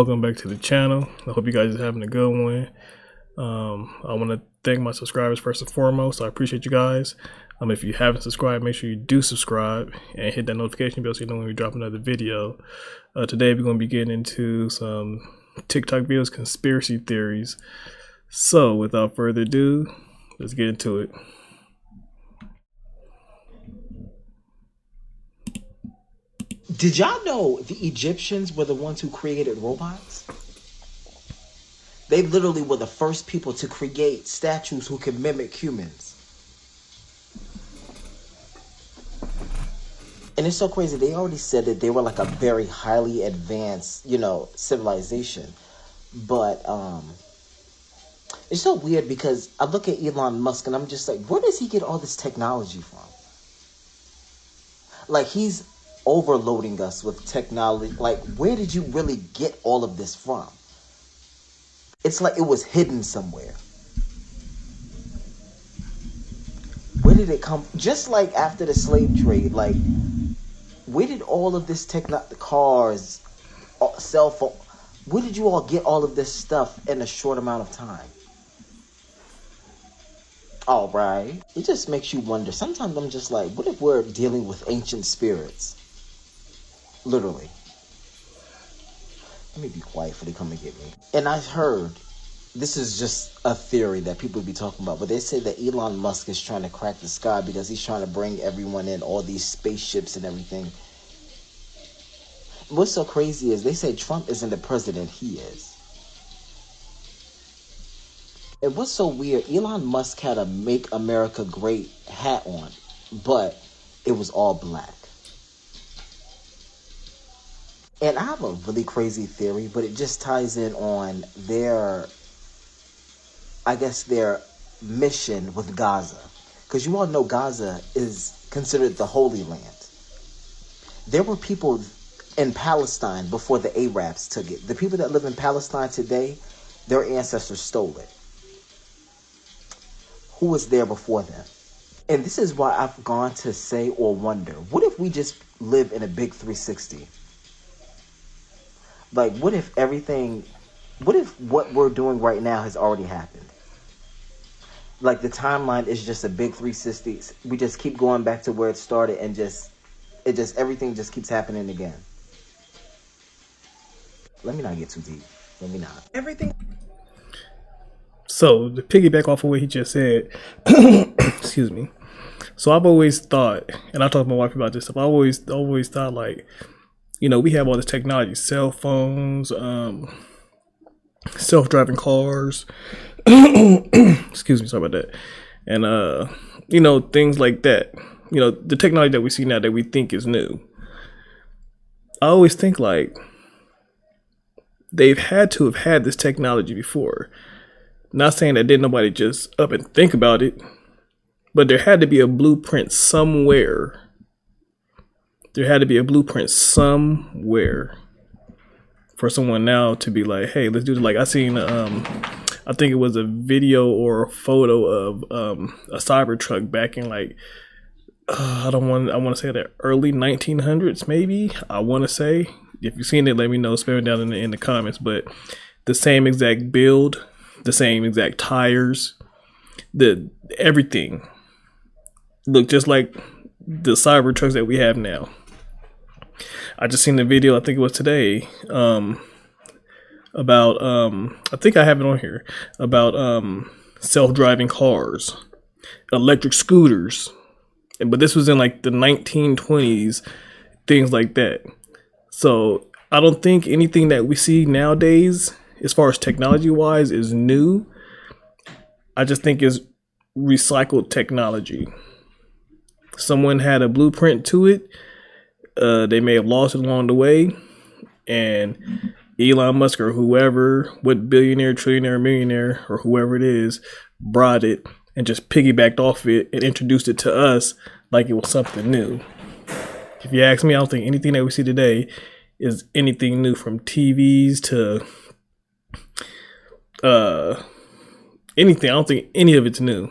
welcome back to the channel. I hope you guys are having a good one. I want to thank my subscribers first and foremost. I appreciate you guys. If you haven't subscribed, make sure you do subscribe and hit that notification bell so you know when we drop another video. Today we're going to be getting into some TikTok videos, conspiracy theories. So without further ado, let's get into it. Did y'all know the Egyptians were the ones who created robots? They literally were the first people to create statues who could mimic humans. And it's so crazy. They already said that they were like a very highly advanced, civilization. But it's so weird because I look at Elon Musk and I'm just like, where does he get all this technology from? Like, he's overloading us with technology. Like, where did you really get all of this from? It's like it was hidden somewhere. Where did it come? Just like after the slave trade, like, where did all of this cars, cell phone, where did you all get all of this stuff in a short amount of time? All right. It just makes you wonder. Sometimes I'm just like, what if we're dealing with ancient spirits? Literally. Let me be quiet before they come and get me. And I've heard, this is just a theory that people be talking about, but they say that Elon Musk is trying to crack the sky because he's trying to bring everyone in, all these spaceships and everything. What's so crazy is they say Trump isn't the president, he is. And what's so weird, Elon Musk had a Make America Great hat on, but it was all black. And I have a really crazy theory, but it just ties in on their mission with Gaza. Because you all know Gaza is considered the Holy Land. There were people in Palestine before the Arabs took it. The people that live in Palestine today, their ancestors stole it. Who was there before them? And this is why I've gone to say or wonder, what if we just live in a big 360? Like, what if what we're doing right now has already happened? Like, the timeline is just a big 360. We just keep going back to where it started and everything just keeps happening again. Let me not get too deep. Let me not. Everything. So to piggyback off of what he just said, excuse me. So I've always thought, and I talked to my wife about this stuff, I always thought, like, we have all this technology, cell phones, self-driving cars, excuse me, sorry about that. And, things like that, the technology that we see now that we think is new. I always think, like, they've had to have had this technology before. Not saying that didn't nobody just up and think about it, but there had to be a blueprint somewhere. There had to be a blueprint somewhere for someone now to be like, hey, let's do it. Like, I seen, I think it was a video or a photo of a Cybertruck back in, like, I want to say the early 1900s, maybe. I want to say. If you've seen it, let me know. Spam it down in the comments. But the same exact build, the same exact tires, everything looked just like the Cybertrucks that we have now. I just seen the video, I think it was today, about I think I have it on here, about self-driving cars, electric scooters, but this was in like the 1920s, things like that. So I don't think anything that we see nowadays, as far as technology wise, is new. I just think it's recycled technology. Someone had a blueprint to it. They may have lost it along the way, and Elon Musk or whoever, what billionaire, trillionaire, millionaire, or whoever it is, brought it and just piggybacked off it and introduced it to us like it was something new. If you ask me, I don't think anything that we see today is anything new, from TVs to anything. I don't think any of it's new.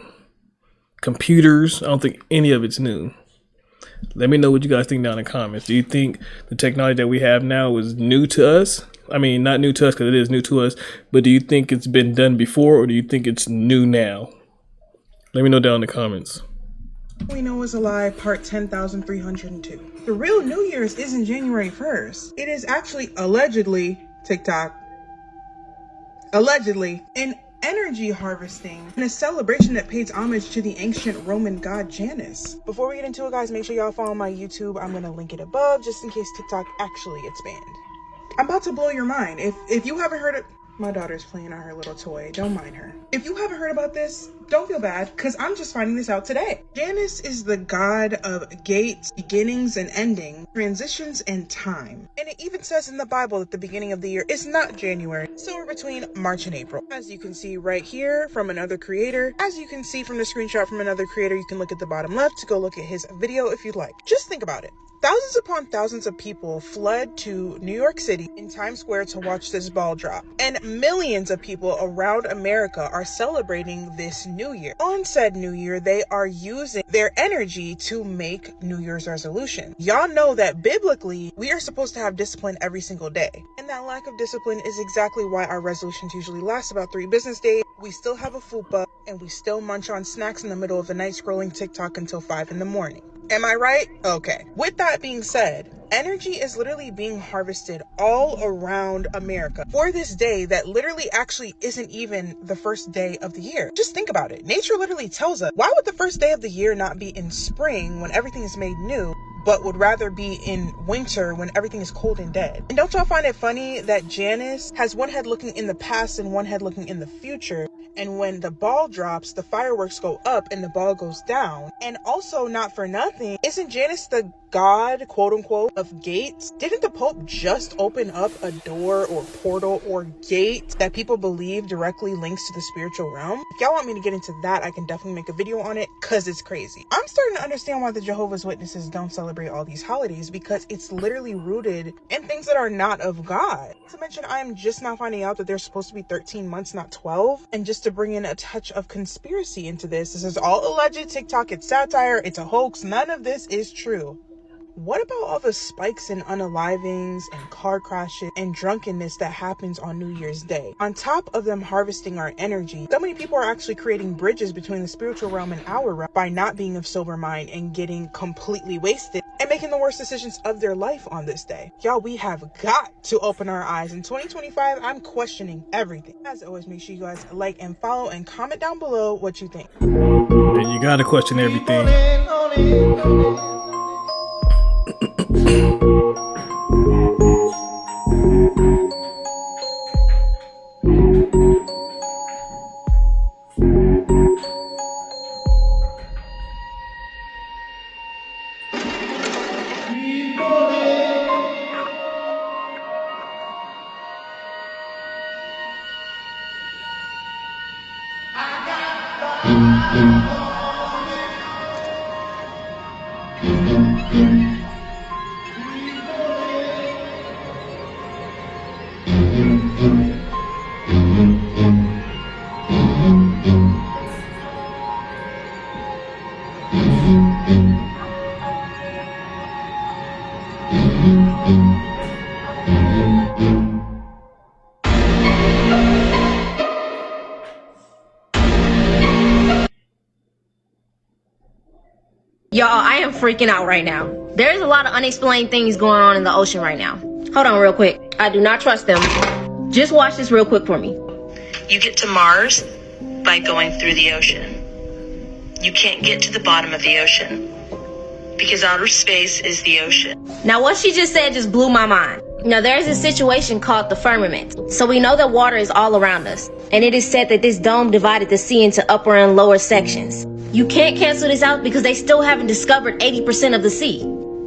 Computers, I don't think any of it's new. Let me know what you guys think down in the comments. Do you think the technology that we have now is new to us, I mean, not new to us because it is new to us, but do you think it's been done before or do you think it's new now? Let me know down in the comments. We Know Is a Lie, part 10,302. The real New Year's isn't January 1st. It is actually allegedly, TikTok, allegedly, an energy harvesting and a celebration that pays homage to the ancient Roman god Janus. Before we get into it, guys, make sure y'all follow my YouTube. I'm gonna link it above just in case TikTok actually gets banned. I'm about to blow your mind. If you haven't heard it, my daughter's playing on her little toy. Don't mind her. If you haven't heard about this, don't feel bad, because I'm just finding this out today. Janus is the god of gates, beginnings and ending, transitions and time. And it even says in the Bible that the beginning of the year is not January, somewhere between March and April. As you can see right here from another creator, as you can see from the screenshot from another creator, you can look at the bottom left to go look at his video if you'd like. Just think about it. Thousands upon thousands of people fled to New York City in Times Square to watch this ball drop. And millions of people around America are celebrating this New Year. On said New Year, they are using their energy to make New Year's resolution. Y'all know that biblically, we are supposed to have discipline every single day. And that lack of discipline is exactly why our resolutions usually last about 3 business days. We still have a fupa and we still munch on snacks in the middle of the night scrolling TikTok until 5 in the morning. Am I right? Okay. With that being said, energy is literally being harvested all around America for this day that literally actually isn't even the first day of the year. Just think about it. Nature literally tells us, why would the first day of the year not be in spring when everything is made new, but would rather be in winter when everything is cold and dead? And don't y'all find it funny that Janus has one head looking in the past and one head looking in the future? And when the ball drops, the fireworks go up and the ball goes down. And also, not for nothing, isn't Janus the god, quote unquote, of gates? Didn't the Pope just open up a door or portal or gate that people believe directly links to the spiritual realm? If y'all want me to get into that, I can definitely make a video on it because it's crazy. I'm starting to understand why the Jehovah's Witnesses don't celebrate all these holidays, because it's literally rooted in things that are not of God. Not to mention, I am just now finding out that there's supposed to be 13 months, not 12. And just to bring in a touch of conspiracy into this is all alleged TikTok, it's satire, it's a hoax, none of this is true. What about all the spikes and unalivings and car crashes and drunkenness that happens on New Year's Day? On top of them harvesting our energy, so many people are actually creating bridges between the spiritual realm and our realm by not being of sober mind and getting completely wasted and making the worst decisions of their life on this day. Y'all, we have got to open our eyes. In 2025, I'm questioning everything. As always, make sure you guys like and follow and comment down below what you think. And you gotta question everything. Y'all, I am freaking out right now. There's a lot of unexplained things going on in the ocean right now. Hold on real quick. I do not trust them. Just watch this real quick for me. You get to Mars by going through the ocean. You can't get to the bottom of the ocean because outer space is the ocean. Now, what she just said just blew my mind. Now, there is a situation called the firmament. So we know that water is all around us. And it is said that this dome divided the sea into upper and lower sections. You can't cancel this out because they still haven't discovered 80% of the sea.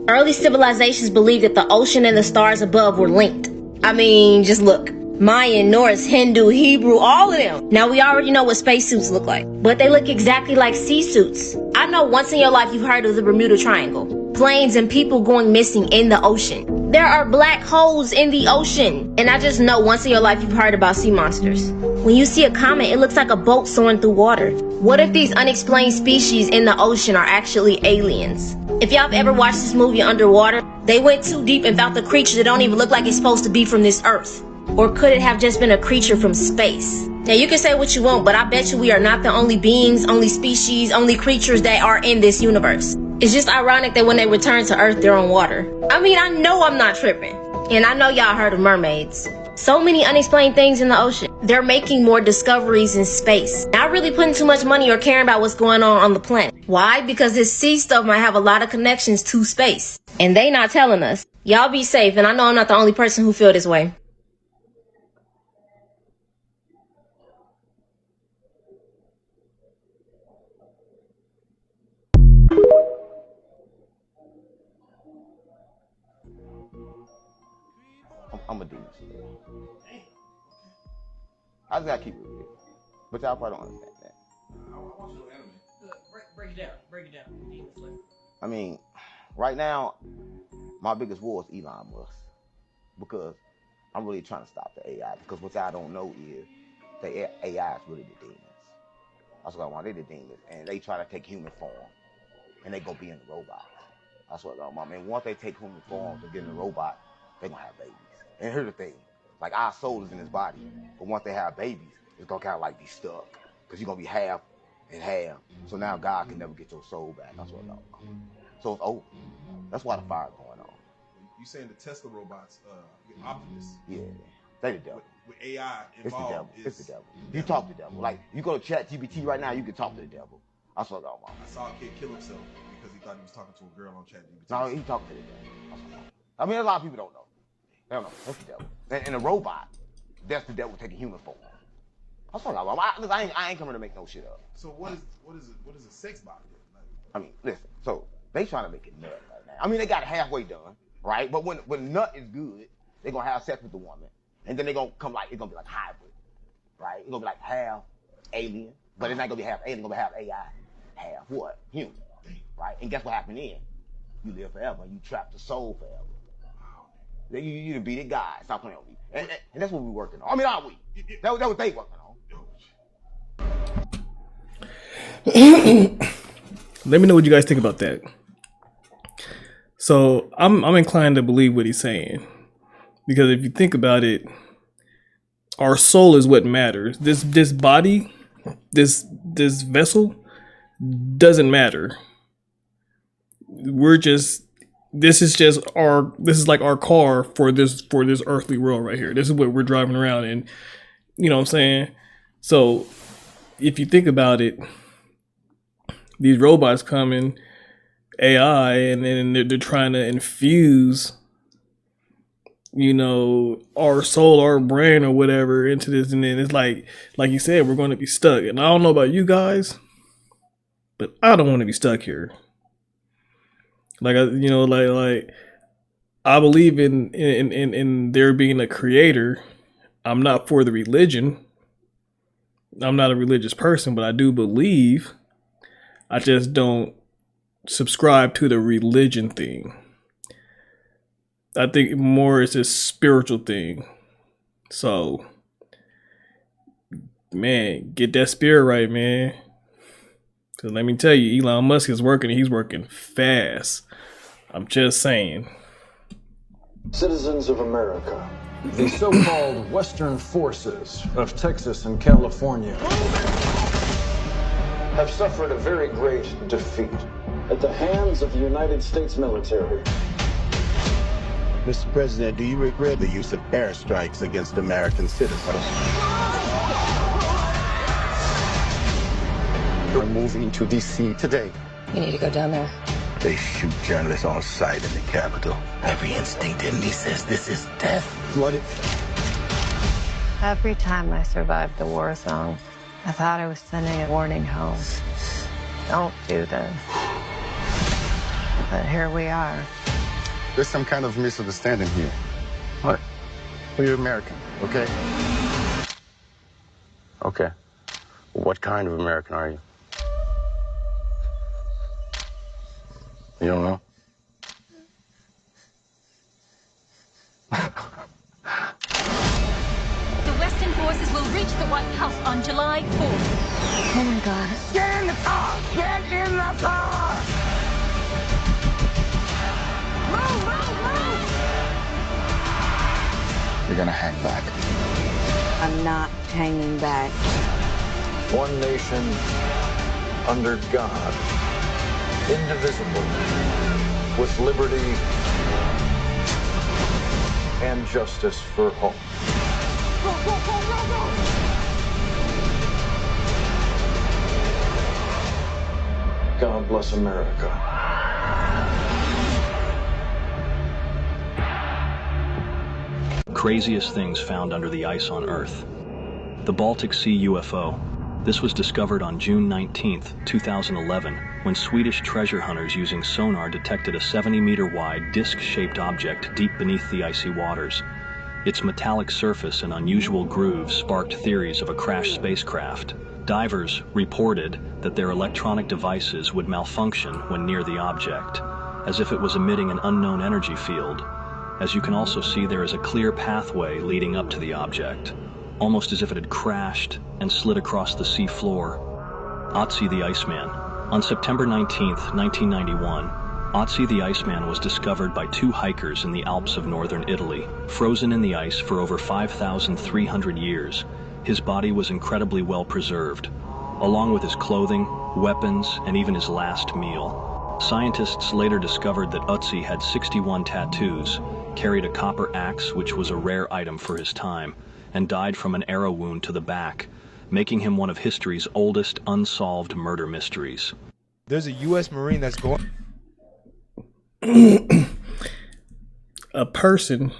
Early civilizations believed that the ocean and the stars above were linked. I mean, just look. Mayan, Norse, Hindu, Hebrew, all of them. Now, we already know what spacesuits look like, but they look exactly like sea suits. I know once in your life you've heard of the Bermuda Triangle. Planes and people going missing in the ocean. There are black holes in the ocean. And I just know once in your life you've heard about sea monsters. When you see a comet, it looks like a boat soaring through water. What if these unexplained species in the ocean are actually aliens? If y'all have ever watched this movie Underwater, they went too deep and found the creature that don't even look like it's supposed to be from this earth. Or could it have just been a creature from space? Now you can say what you want, but I bet you we are not the only beings, only species, only creatures that are in this universe. It's just ironic that when they return to Earth, they're on water. I mean, I know I'm not tripping. And I know y'all heard of mermaids. So many unexplained things in the ocean. They're making more discoveries in space. Not really putting too much money or caring about what's going on the planet. Why? Because this sea stuff might have a lot of connections to space. And they not telling us. Y'all be safe, and I know I'm not the only person who feel this way. I'm a demon slayer. I just gotta keep it real. But y'all probably don't understand that. I want you to anime. Break it down. Break it down. Demon Slayer. I mean, right now, my biggest war is Elon Musk. Because I'm really trying to stop the AI. Because what y'all don't know is the AI is really the demons. That's what I want. They're the demons. And they try to take human form. And they gonna be in the robots. That's what I want. I mean, once they take human form to get in the robot, they gonna have babies. And here's the thing, like our soul is in his body, but once they have babies, it's gonna kind of like be stuck, because you're gonna be half and half. So now God can never get your soul back. That's what I know. So it's over. That's why the fire's going on. You saying the Tesla robots, Optimus? Yeah, they the devil. With AI It's the involved, devil. It's the devil. You talk to the devil. Like you go to ChatGPT right now, you can talk to the devil. That's what I'm on. I saw a kid kill himself because he thought he was talking to a girl on ChatGPT. No, he talking to the devil. That's what I'm on. I mean, a lot of people don't know. They don't know. That's the devil. And a robot, that's the devil taking human form. That's what I'm on. I ain't coming to make no shit up. So what is a sex bot then? Like, I mean, listen. So they trying to make it nut right now. I mean, they got it halfway done, right? But when nut is good, they gonna have sex with the woman, and then they gonna come like it's gonna be like hybrid, right? It's gonna be like half alien, but it's not gonna be half alien. It's gonna be half AI, half what? Human, right? And guess what happened then? You live forever. You trap the soul forever. You done beat it, God. Stop playing with me. And that's what we working on. I mean, are we? That what they working on. Let me know what you guys think about that. So I'm inclined to believe what he's saying, because if you think about it, our soul is what matters. This body, this vessel doesn't matter. This is like our car for this earthly world right here. This is what we're driving around in. You know what I'm saying? So if you think about it, these robots come in AI, and then they're trying to infuse, our soul, our brain, or whatever into this, and then it's like you said, we're going to be stuck. And I don't know about you guys, but I don't want to be stuck here. Like I believe in there being a creator. I'm not for the religion. I'm not a religious person, but I do believe. I just don't subscribe to the religion thing. I think more it's a spiritual thing. So, man, get that spirit right, man. Because let me tell you, Elon Musk is working. He's working fast. I'm just saying. Citizens of America, the so-called Western forces of Texas and California have suffered a very great defeat at the hands of the United States military. Mr. President, do you regret the use of airstrikes against American citizens? We're moving to D.C. today. You need to go down there. They shoot journalists on sight in the Capitol. Every instinct in me says this is death. What if? Every time I survived the war zone, I thought I was sending a warning home. Don't do this. But here we are. There's some kind of misunderstanding here. What? Well, you're American, okay? Okay. Well, what kind of American are you? You don't know? The Western forces will reach the White House on July 4th. Oh my God. Get in the car! Get in the car! Move, move, move! You're gonna hang back. I'm not hanging back. One nation under God, indivisible, with liberty and justice for all. God bless America. Craziest things found under the ice on Earth. The Baltic Sea UFO. This was discovered on June 19, 2011, when Swedish treasure hunters using sonar detected a 70-meter wide disc-shaped object deep beneath the icy waters. Its metallic surface and unusual grooves sparked theories of a crashed spacecraft. Divers reported that their electronic devices would malfunction when near the object, as if it was emitting an unknown energy field. As you can also see, there is a clear pathway leading up to the object, almost as if it had crashed and slid across the sea floor. Otzi the Iceman. On September 19, 1991, Otzi the Iceman was discovered by two hikers in the Alps of northern Italy, frozen in the ice for over 5,300 years. His body was incredibly well preserved, along with his clothing, weapons, and even his last meal. Scientists later discovered that Otzi had 61 tattoos, carried a copper axe, which was a rare item for his time, and died from an arrow wound to the back, making him one of history's oldest unsolved murder mysteries. There's a U.S. Marine that's going... A person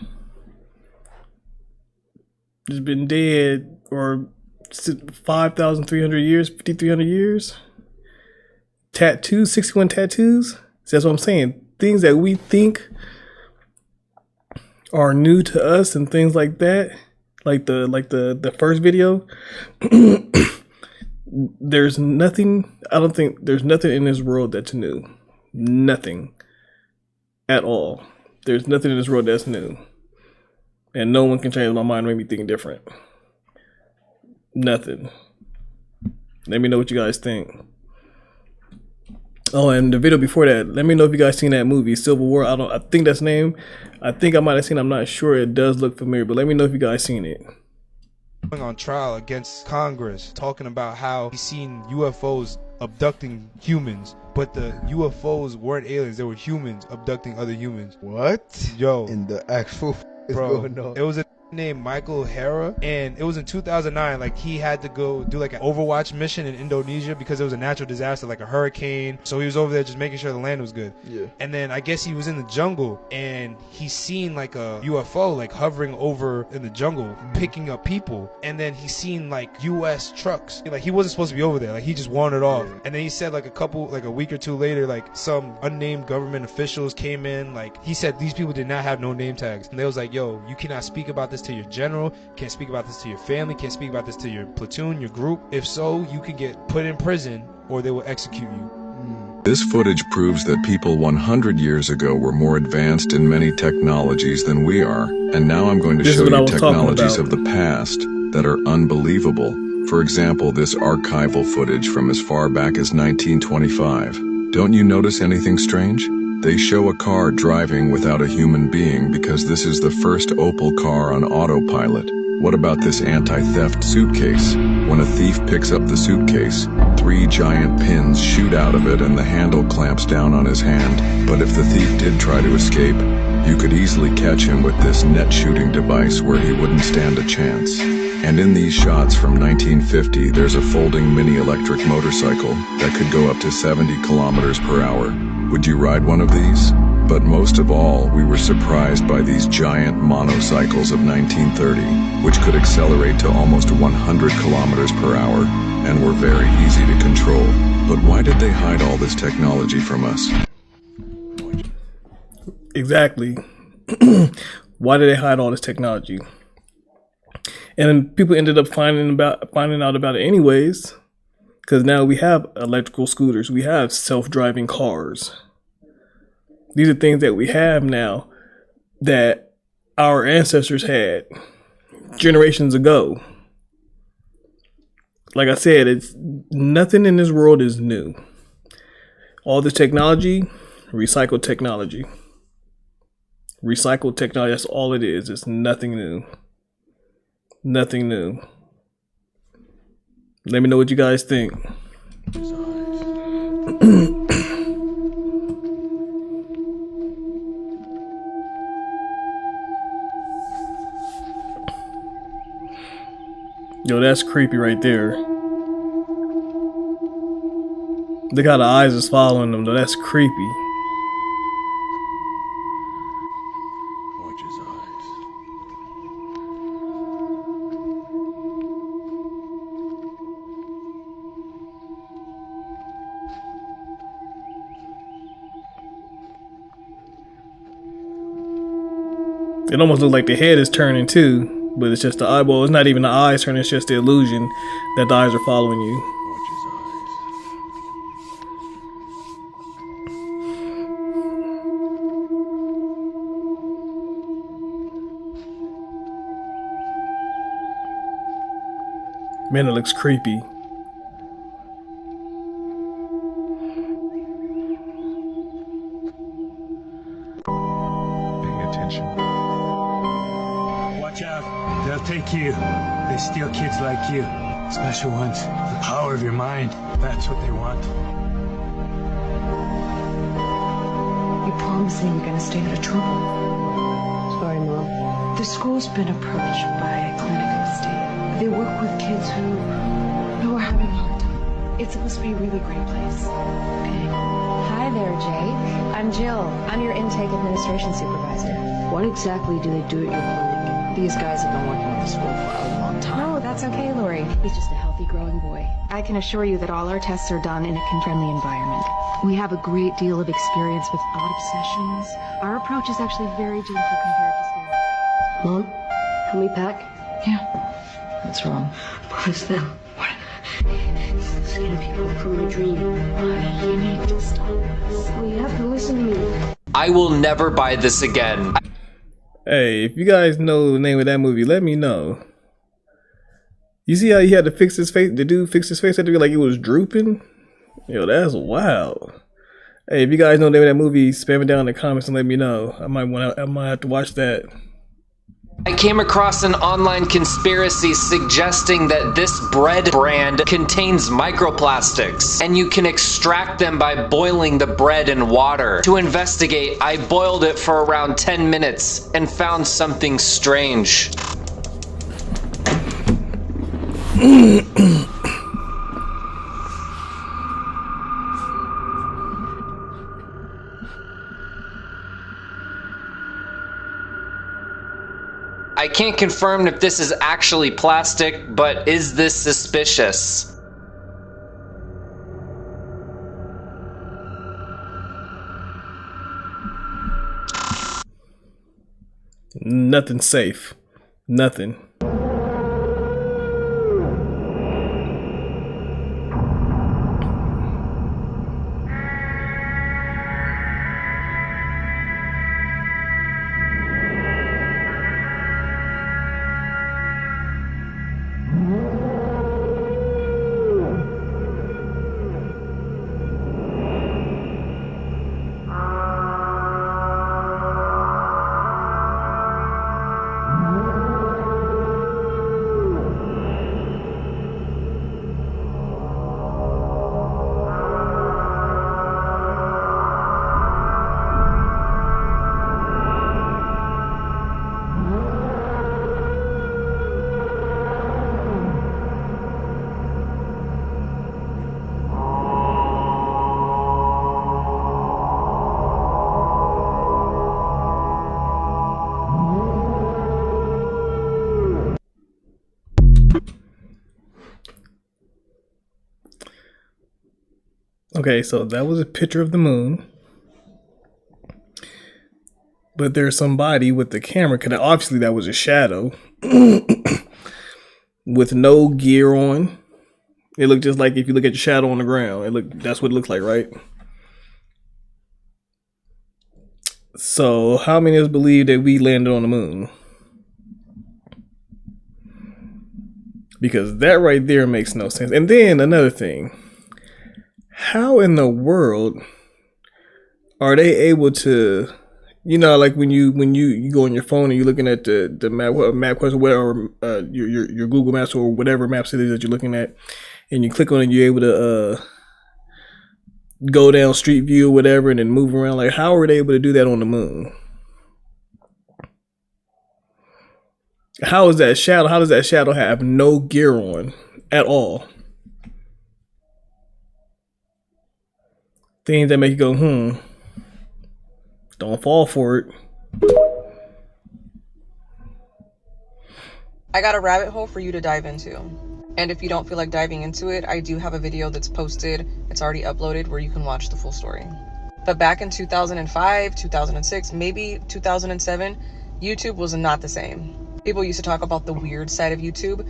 has been dead or 5,300 years, 5,300 years. Tattoos, 61 tattoos. That's what I'm saying. Things that we think are new to us and things like that. Like the first video. There's nothing, I don't think there's nothing in this world that's new. Nothing at all. There's nothing in this world that's new. And no one can change my mind and make me think different. Nothing. Let me know what you guys think. Oh, and the video before that, let me know if you guys seen that movie, Civil War. I think that's the name. I think I might have seen it. I'm not sure. It does look familiar, but let me know if you guys seen it. On trial against Congress, talking about how he's seen UFOs abducting humans, but the UFOs weren't aliens. They were humans abducting other humans. What? Yo. In the actual is bro, going on? It was a named Michael Hara, and it was in 2009. Like, he had to go do like an Overwatch mission in Indonesia because there was a natural disaster, like a hurricane. So he was over there just making sure the land was good. Yeah. And then I guess he was in the jungle, and he seen like a UFO like hovering over in the jungle, picking up people. And then he seen like US trucks. Like, he wasn't supposed to be over there. Like, he just wandered off. And then he said like a week or two later, like some unnamed government officials came in. Like, he said these people did not have no name tags, and they was like, yo, you cannot speak about this to your general, can't speak about this to your family, can't speak about this to your platoon, your group. If so, you can get put in prison or they will execute you. This footage proves that people 100 years ago were more advanced in many technologies than we are, and now I'm going to show you technologies of the past that are unbelievable. For example, this archival footage from as far back as 1925. Don't you notice anything strange? They show a car driving without a human being because this is the first Opel car on autopilot. What about this anti-theft suitcase? When a thief picks up the suitcase, 3 giant pins shoot out of it and the handle clamps down on his hand. But if the thief did try to escape, you could easily catch him with this net shooting device where he wouldn't stand a chance. And in these shots from 1950, there's a folding mini electric motorcycle that could go up to 70 kilometers per hour. Would you ride one of these? But most of all, we were surprised by these giant monocycles of 1930, which could accelerate to almost 100 kilometers per hour and were very easy to control. But why did they hide all this technology from us? Exactly. Why did they hide all this technology? And then people ended up finding out about it anyways, because now we have electrical scooters, we have self-driving cars. These are things that we have now that our ancestors had generations ago. Like I said, it's nothing in this world is new. All this technology, recycled technology. Recycled technology, that's all it is. It's nothing new. Nothing new. Let me know what you guys think. Yo, that's creepy right there. Look how the eyes is following them, though. That's creepy. Watch his eyes. It almost looks like the head is turning too. But it's just the eyeball. It's not even the eyes turning. It's just the illusion that the eyes are following you. Watch his eyes. Man, it looks creepy. Paying attention. Watch out. They'll take you. They steal kids like you. Special ones. The power of your mind. That's what they want. You promising you're gonna stay out of trouble. Sorry, Mom. The school's been approached by a clinic upstate. They work with kids who are having a hard time. It's supposed to be a really great place. Okay. Hi there, Jake. I'm Jill. I'm your intake administration supervisor. What exactly do they do at your clinic? These guys have been working with the school for a long time. No, that's okay, Lori. He's just a healthy, growing boy. I can assure you that all our tests are done in a kid-friendly environment. We have a great deal of experience with odd obsessions. Our approach is actually very gentle compared to Sarah. Mom, help me pack? Yeah. What's wrong? What is them? What? Scaring people from my dream. You need to stop this. Well, you have to listen to me. I will never buy this again. Hey, if you guys know the name of that movie, let me know. You see how he had to fix his face? The dude fixed his face had to be like it was drooping. Yo, that's wild. Hey, if you guys know the name of that movie, spam it down in the comments and let me know. I might have to watch that. I came across an online conspiracy suggesting that this bread brand contains microplastics and you can extract them by boiling the bread in water. To investigate, I boiled it for around 10 minutes and found something strange. I can't confirm if this is actually plastic, but is this suspicious? Nothing safe. Nothing. Okay, so that was a picture of the moon. But there's somebody with the camera, because obviously that was a shadow. With no gear on. It looked just like if you look at your shadow on the ground. That's what it looks like, right? So how many of us believe that we landed on the moon? Because that right there makes no sense. And then another thing. How in the world are they able to You know, like when you go on your phone and you're looking at the map quest or whatever, your Google Maps or whatever maps it is that you're looking at, and you click on it, you're able to go down Street View or whatever, and then move around. Like, how are they able to do that on the moon? How is that shadow? How does that shadow have no gear on at all? Things that make you go, don't fall for it. I got a rabbit hole for you to dive into. And if you don't feel like diving into it, I do have a video that's posted. It's already uploaded where you can watch the full story. But back in 2005, 2006, maybe 2007, YouTube was not the same. People used to talk about the weird side of YouTube.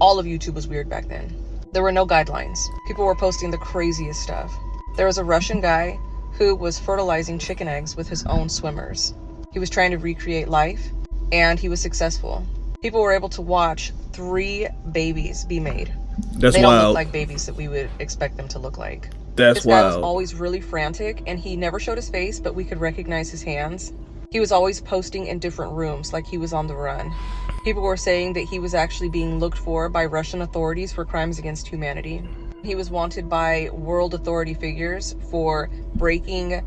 All of YouTube was weird back then. There were no guidelines. People were posting the craziest stuff. There was a Russian guy who was fertilizing chicken eggs with his own swimmers. He was trying to recreate life, and he was successful. People were able to watch 3 babies be made. That's they don't wild. look like babies that we would expect them to look like. That's this guy wild. was always really frantic, and he never showed his face, but we could recognize his hands. He was always posting in different rooms like he was on the run. People were saying that he was actually being looked for by Russian authorities for crimes against humanity. He was wanted by world authority figures for breaking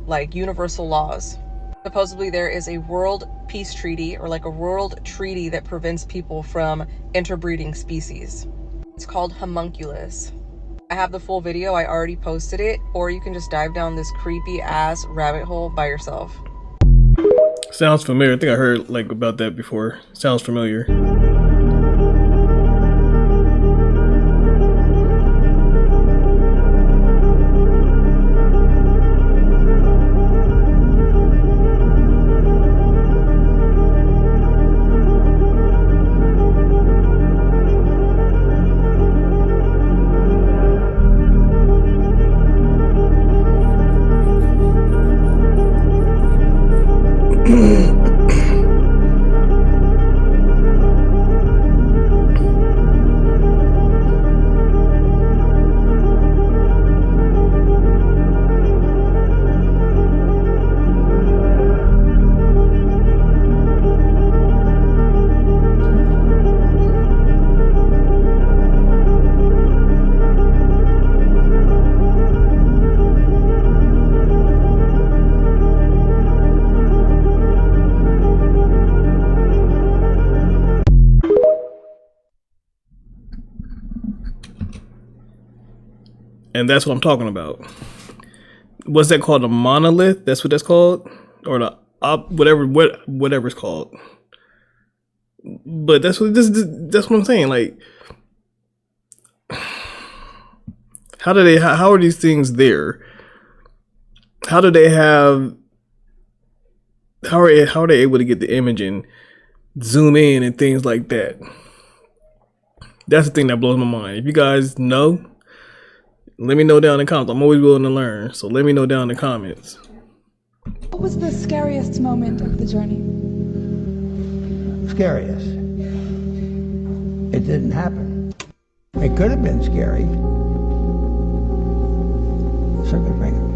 like universal laws. Supposedly there is a world peace treaty, or like a world treaty that prevents people from interbreeding species. It's called Homunculus. I have the full video, I already posted it, or you can just dive down this creepy ass rabbit hole by yourself. Sounds familiar. I think I heard like about that before. Sounds familiar. And that's what I'm talking about. What's that called? A monolith? That's what that's called? Or the whatever it's called. But that's what I'm saying. Like, how are these things there? How are they able to get the image and zoom in and things like that? That's the thing that blows my mind. If you guys know, let me know down in the comments. I'm always willing to learn, so let me know down in the comments. What was the scariest moment of the journey? Scariest? It didn't happen. It could have been scary. Circuit breaker.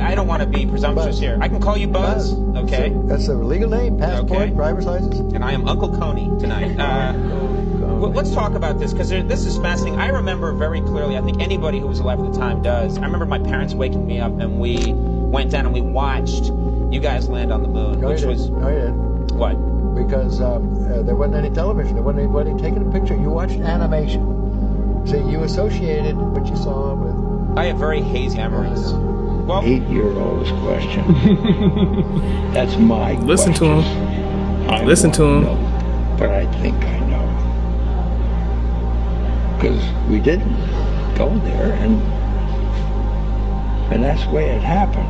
I don't want to be presumptuous here. I can call you Buzz, okay? That's a legal name, passport, driver's license. And I am Uncle Coney tonight. Let's talk about this, because this is fascinating. I remember very clearly, I think anybody who was alive at the time does. I remember my parents waking me up, and we went down and we watched you guys land on the moon, which was... No, you didn't. What? Because there wasn't any television. There wasn't anybody taking a picture. You watched animation. So you associated what you saw with... I have very hazy memories. Well, 8-year-old's question. That's my Listen question. to him. Listen to him. Know, but I think I know. Because we didn't go there, and that's the way it happened.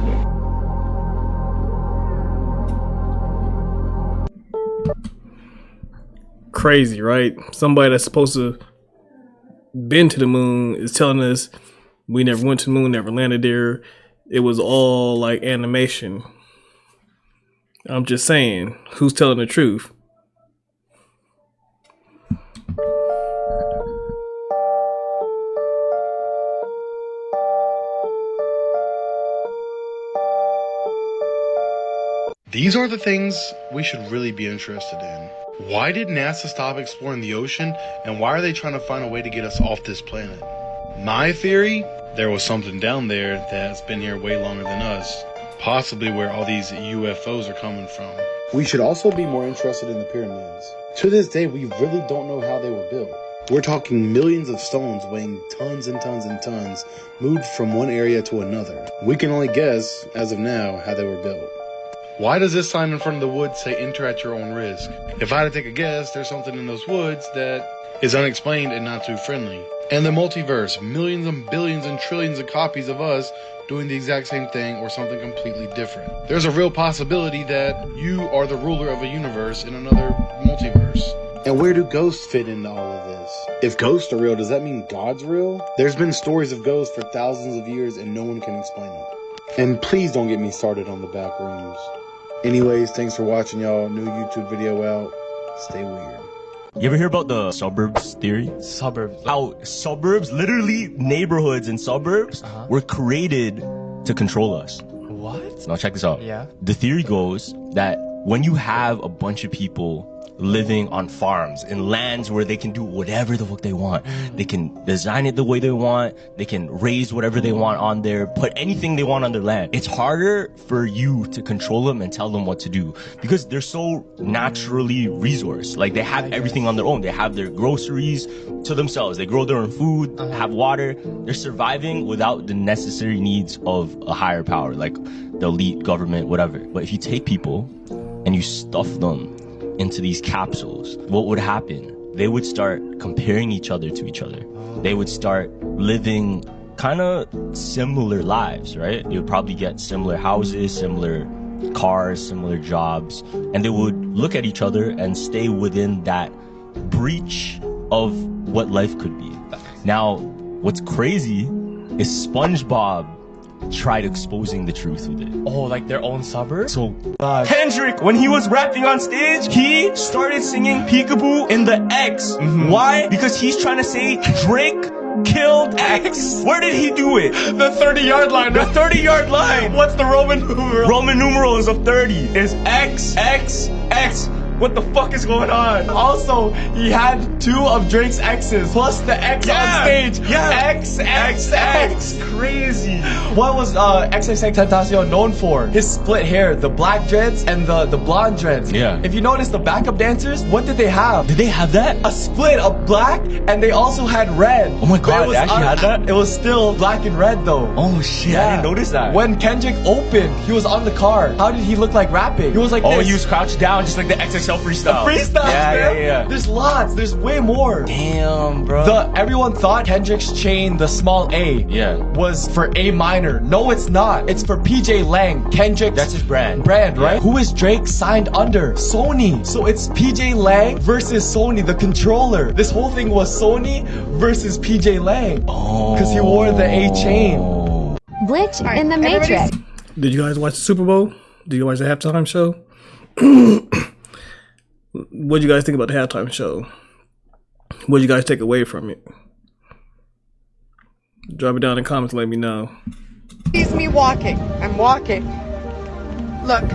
Crazy, right? Somebody that's supposed to been to the moon is telling us we never went to the moon, never landed there. It was all like animation. I'm just saying, who's telling the truth? These are the things we should really be interested in. Why did NASA stop exploring the ocean, and why are they trying to find a way to get us off this planet? My theory, there was something down there that's been here way longer than us, possibly where all these UFOs are coming from. We should also be more interested in the pyramids. To this day, we really don't know how they were built. We're talking millions of stones weighing tons and tons and tons, moved from one area to another. We can only guess, as of now, how they were built. Why does this sign in front of the woods say enter at your own risk? If I had to take a guess, there's something in those woods that is unexplained and not too friendly. And the multiverse, millions and billions and trillions of copies of us doing the exact same thing or something completely different. There's a real possibility that you are the ruler of a universe in another multiverse. And where do ghosts fit into all of this? If ghosts are real, does that mean God's real? There's been stories of ghosts for thousands of years and no one can explain it. And please don't get me started on the back rooms. Anyways, thanks for watching, y'all. New YouTube video out. Stay weird. You ever hear about the suburbs theory? Suburbs. How suburbs, literally neighborhoods and suburbs, were created to control us. What? Now check this out. Yeah. The theory goes that when you have a bunch of people living on farms in lands where they can do whatever the fuck they want, they can design it the way they want, they can raise whatever they want on there, put anything they want on their land. It's harder for you to control them and tell them what to do because they're so naturally resourced. Like they have everything on their own. They have their groceries to themselves. They grow their own food, have water. They're surviving without the necessary needs of a higher power, like the elite government, whatever. But if you take people and you stuff them into these capsules, what would happen? They would start comparing each other to each other. They would start living kind of similar lives, right? They would probably get similar houses, similar cars, similar jobs, and they would look at each other and stay within that breach of what life could be. Now, what's crazy is SpongeBob tried exposing the truth with it. Oh, like their own suburb? So, Kendrick, when he was rapping on stage, he started singing Peekaboo in the X. Why? Because he's trying to say Drake killed X. Where did he do it? The 30-yard line. The 30-yard line. What's the Roman numeral? Roman numerals of 30 is X, X, X. What the fuck is going on? Also, he had 2 of Drake's X's plus the X on stage. Yeah. X, X, X. Crazy. What was XXXTentacion known for? His split hair, the black dreads and the blonde dreads. Yeah. If you notice the backup dancers, what did they have? Did they have that? A split of black and they also had red. Oh my god, they actually had that? It was still black and red though. Oh shit, I didn't notice that. When Kendrick opened, he was on the car. How did he look like rapping? He was like this. He was crouched down just like the XXL freestyle. Freestyle, man. Yeah. There's lots. There's way more. Damn, bro. Everyone thought Kendrick's chain, the small A, was for A minor. No, it's not. It's for PJ Lang. Kendrick's that's his brand, right? Who is Drake signed under? Sony. So it's PJ Lang versus Sony, the controller. This whole thing was Sony versus PJ Lang. Oh. Because he wore the A chain. Glitch in the Matrix. Did you guys watch the Super Bowl? Did you watch the halftime show? What did you guys think about the halftime show? What did you guys take away from it? Drop it down in the comments and let me know. Sees me walking. I'm walking. Look.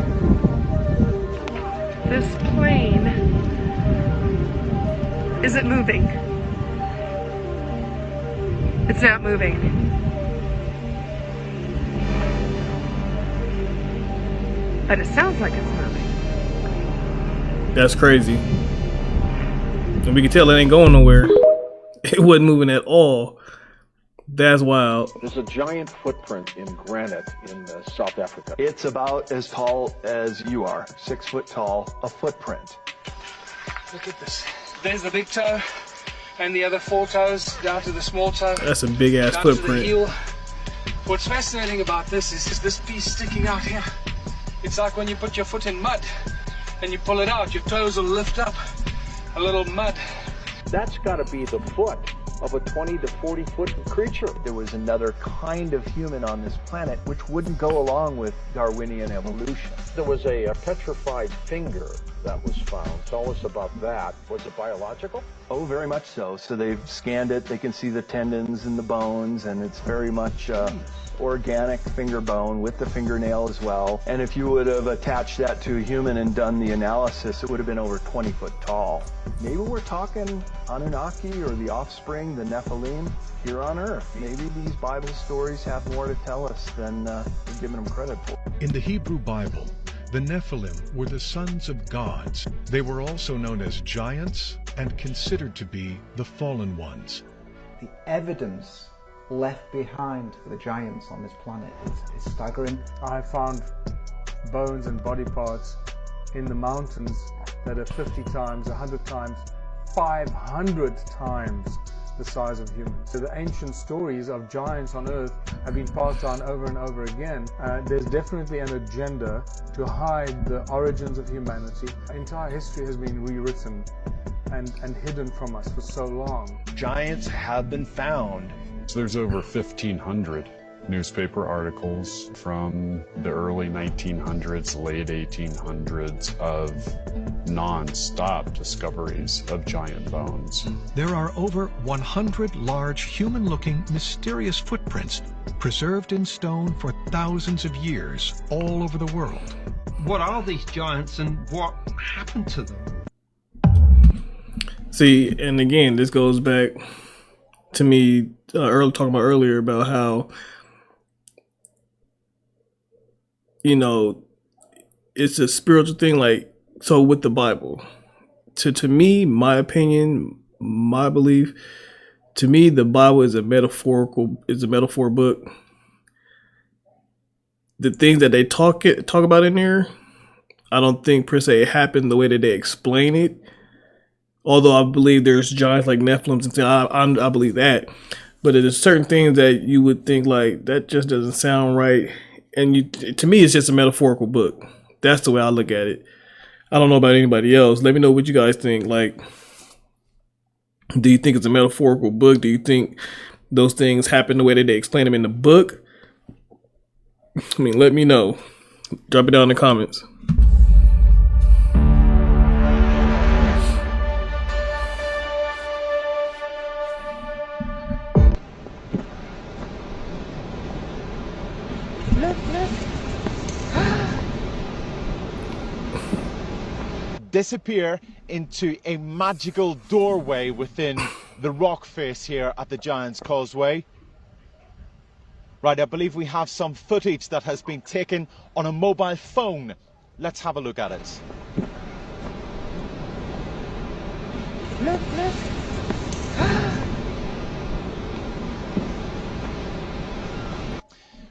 This plane isn't moving. It's not moving. But it sounds like it's moving. That's crazy. And we can tell it ain't going nowhere. It wasn't moving at all. That's wild. There's a giant footprint in granite in South Africa. It's about as tall as you are, 6 foot tall, a footprint. Look at this. There's the big toe and the other 4 toes down to the small toe. That's a big ass footprint. What's fascinating about this is this piece sticking out here. It's like when you put your foot in mud and you pull it out, your toes will lift up a little mud. That's got to be the foot of a 20 to 40 foot creature. There was another kind of human on this planet which wouldn't go along with Darwinian evolution. There was a petrified finger that was found. Tell us about that. Was it biological? Oh, very much so. So they've scanned it. They can see the tendons and the bones, and it's very much organic finger bone with the fingernail as well. And if you would have attached that to a human and done the analysis, it would have been over 20 foot tall. Maybe we're talking Anunnaki or the offspring, the Nephilim, here on Earth. Maybe these Bible stories have more to tell us than we're giving them credit for. In the Hebrew Bible, the Nephilim were the sons of gods. They were also known as giants and considered to be the fallen ones. The evidence left behind for the giants on this planet is staggering. I found bones and body parts in the mountains that are 50 times, 100 times, 500 times the size of humans. So the ancient stories of giants on Earth have been passed on over and over again. There's definitely an agenda to hide the origins of humanity. Entire history has been rewritten and hidden from us for so long. Giants have been found. So there's over 1,500 newspaper articles from the early 1900s, late 1800s of non-stop discoveries of giant bones. There are over 100 large human-looking mysterious footprints preserved in stone for thousands of years all over the world. What are these giants and what happened to them? See, and again, this goes back to me talking about earlier about how, you know, it's a spiritual thing. Like, so with the Bible, to me, my opinion, my belief, to me, the Bible is a metaphor book. The things that they talk about in there, I don't think per se happened the way that they explain it. Although I believe there's giants like Nephilims and things, I believe that. But there's certain things that you would think like that just doesn't sound right. And to me, it's just a metaphorical book. That's the way I look at it. I don't know about anybody else. Let me know what you guys think. Like, do you think it's a metaphorical book? Do you think those things happen the way that they explain them in the book? I mean, let me know. Drop it down in the comments. Disappear into a magical doorway within the rock face here at the Giant's Causeway. Right, I believe we have some footage that has been taken on a mobile phone. Let's have a look at it. Look.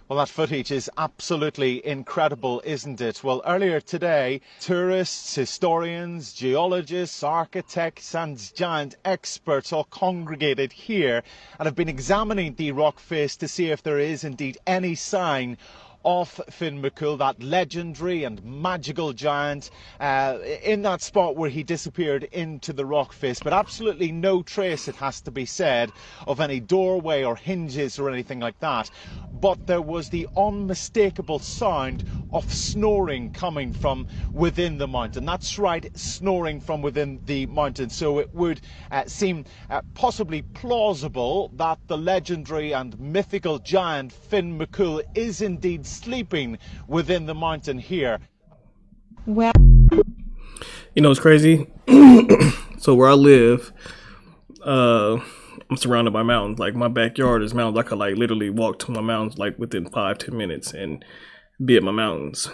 Well, that footage is absolutely incredible, isn't it? Well, earlier today, tourists, historians, geologists, architects and giant experts all congregated here and have been examining the rock face to see if there is indeed any sign of Finn McCool, that legendary and magical giant, in that spot where he disappeared into the rock face. But absolutely no trace, it has to be said, of any doorway or hinges or anything like that. But there was the unmistakable sound of snoring coming from within the mountain. That's right, snoring from within the mountain. So it would seem possibly plausible that the legendary and mythical giant Finn McCool is indeed sleeping within the mountain here. Well, you know, it's crazy. So where I live, I'm surrounded by mountains. Like, my backyard is mountains. I could like literally walk to my mountains like within 5-10 minutes and be at my mountains.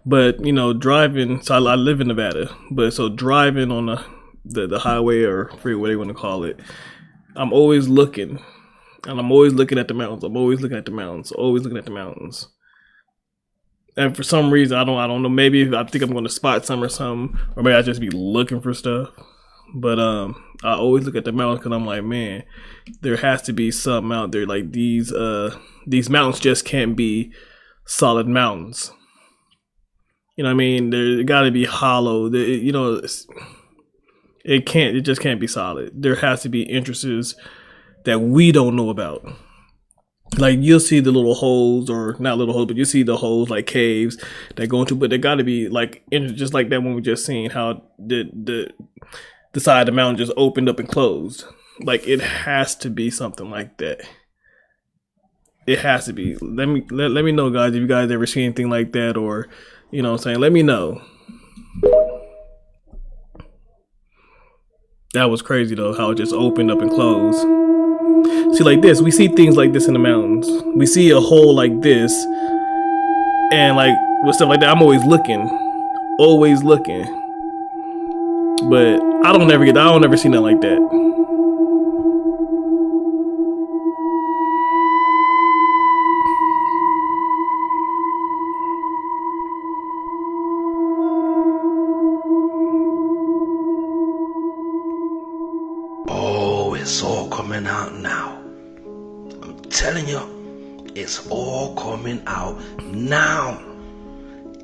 But you know, driving, so I live in Nevada, but so driving on the highway or freeway, whatever you want to call it, I'm always looking. And I'm always looking at the mountains. Always looking at the mountains. And for some reason, I don't know. Maybe I think I'm going to spot some or something, or maybe I just be looking for stuff. But I always look at the mountains because I'm like, man, there has to be something out there. Like these mountains just can't be solid mountains. You know what I mean? They got to be hollow. You know, It just can't be solid. There has to be entrances that we don't know about. Like you'll see the little holes, or not little holes, but you see the holes like caves that go into, but there got to be like just like that one we just seen, how the side of the mountain just opened up and closed. Like it has to be something like that. It has to be. Let me know, guys, if you guys ever see anything like that, or you know what I'm saying, let me know. That was crazy though, how it just opened up and closed. See, like this, we see things like this in the mountains. We see a hole like this, and like with stuff like that, I'm always looking. But I don't ever see nothing like that. It's all coming out now. I'm telling you, it's all coming out now.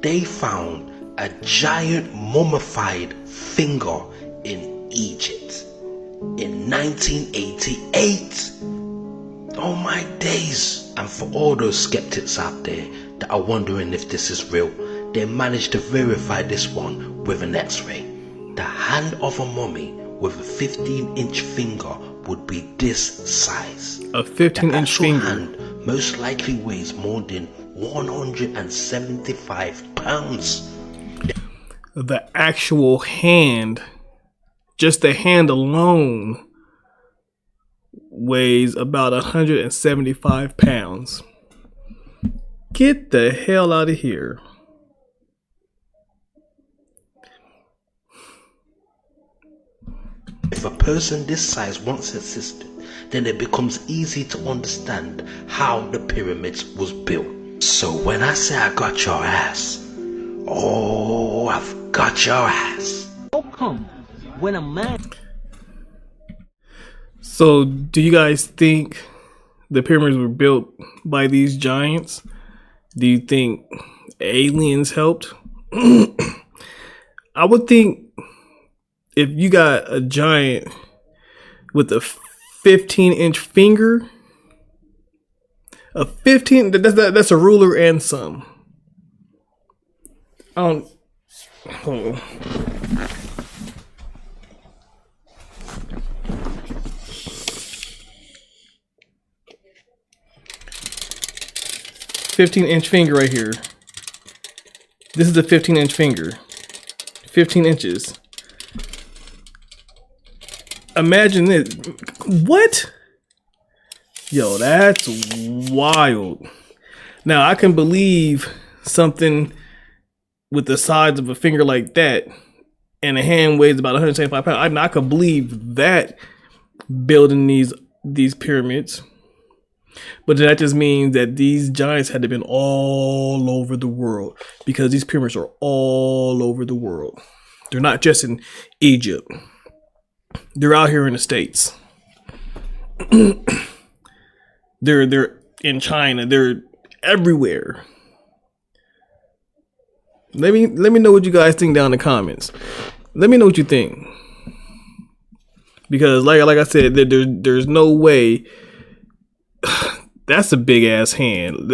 They found a giant mummified finger in Egypt in 1988. Oh my days. And for all those skeptics out there that are wondering if this is real, they managed to verify this one with an X-ray. The hand of a mummy with a 15-inch finger would be this size. A 15-inch finger hand most likely weighs more than 175 pounds. The actual hand, just the hand alone, weighs about 175 pounds. Get the hell out of here. If a person this size once existed, then it becomes easy to understand how the pyramids was built. So when I say I got your ass, oh, I've got your ass. How come when a man... So do you guys think the pyramids were built by these giants? Do you think aliens helped? I would think if you got a giant with a 15-inch finger, that's a ruler and some. Hold on. 15-inch finger right here. This is a 15-inch finger. 15 inches. Imagine this. What? Yo, that's wild. Now, I can believe something with the size of a finger like that and a hand weighs about 175 pounds. I could believe that building these pyramids. But that just means that these giants had to have been all over the world, because these pyramids are all over the world. They're not just in Egypt. They're out here in the States. They're in China. They're everywhere. Let me know what you guys think down in the comments. Let me know what you think, because like I said, there's no way. That's a big ass hand.